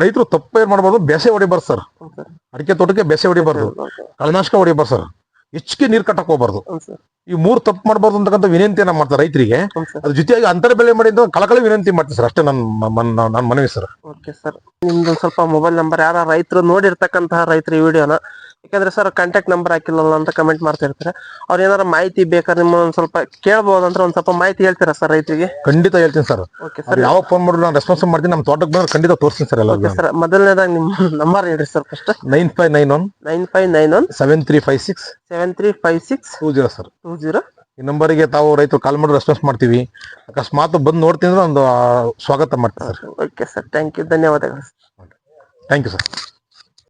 ರೈತರು ತಪ್ಪು ಏನ್ ಮಾಡ್ಬಾರ್ದು, ಬೇಸೆ ಹೊಡಿಬಾರ್ದು ಸರ್. ಅಡಿಕೆ ತೋಟಕ್ಕೆ ಬೇಸೆ ಹೊಡಿಬಾರ್ದು, ಕಳೆನಾಶಕ ಹೊಡಿಬಾರ್ದು ಸರ್. ಹೆಚ್ಚಿಗೆ ನೀರ್ ಕಟ್ಟಕ್ ಹೋಗ್ಬಾರ್ದು. ಈ 3 ತಪ್ಪು ಮಾಡಬಾರ್ದು ಅಂತಕ್ಕಂಥ ವಿನಂತಿಯನ್ನ ಮಾಡ್ತಾರೆ ರೈತರಿಗೆ. ಅದ್ರ ಜೊತೆಯಾಗಿ ಅಂತರ ಬೆಳೆ ಮಾಡಿ ಅಂತ ಕಳಕಳಿ ವಿನಂತಿ ಮಾಡ್ತೀನಿ ಸರ್. ಅಷ್ಟೇ ನನ್ನ ಮನವಿ ಸರ್. ಓಕೆ ಸರ್, ನಿಮ್ದು ಸ್ವಲ್ಪ ಮೊಬೈಲ್ ನಂಬರ್ ಯಾರ ರೈತರು ನೋಡಿರ್ತಕ್ಕಂತಹ ರೈತರ ಈ ವಿಡಿಯೋನ, ಯಾಕಂದ್ರೆ ಸರ್ ಕಾಂಟ್ಯಾಕ್ಟ್ ನಂಬರ್ ಹಾಕಿಲ್ಲಲ್ಲ ಅಂತ ಕಮೆಂಟ್ ಮಾಡ್ತಾ ಇರ್ತಾರೆ. ಅವ್ರ ಏನಾರ ಮಾಹಿತಿ ಬೇಕಾದ್ರೆ ನಿಮ್ಮ ಒಂದ್ ಸ್ವಲ್ಪ ಕೇಳ್ಬೋದಂದ್ರೆ ಒಂದ್ ಸ್ವಲ್ಪ ಮಾಹಿತಿ ಹೇಳ್ತೀರಾ ಸರ್ ರೈತರಿಗೆ? ಖಂಡಿತ ಹೇಳ್ತೀನಿ ಸರ್. ಓಕೆ ಸರ್, ಯಾವ ಫೋನ್ ಮಾಡಿದ್ರು ನಾನು ರೆಸ್ಪಾನ್ಸ್ ಮಾಡ್ತೀನಿ. ನಮ್ಮ ತೋಟಕ್ಕೆ ಬಂದ್ರೆ ಖಂಡಿತ ತೋರಿಸ್ತೀನಿ ಸರ್. ಎಲ್ಲ ಸರ್ ಮೊದಲನೇದಾಗಿ ನಿಮ್ಮ ನಂಬರ್ ಹೇಳ್ರಿ ಸರ್. First 9591 7356 20 sir. 20 ಈ ನಂಬರಿಗೆ ತಾವು ರೈತರು ಕಾಲ್ ಮಾಡಿ ರೆಸ್ಪಾನ್ಸ್ ಮಾಡ್ತೀವಿ. ಅಕಸ್ಮಾತ್ ಬಂದು ನೋಡ್ತೀನಿ ಅಂದ್ರೆ ಒಂದು ಸ್ವಾಗತ ಮಾಡ್ತೀನಿ sir. Okay sir, thank you, ಧನ್ಯವಾದಗಳು. Thank you sir.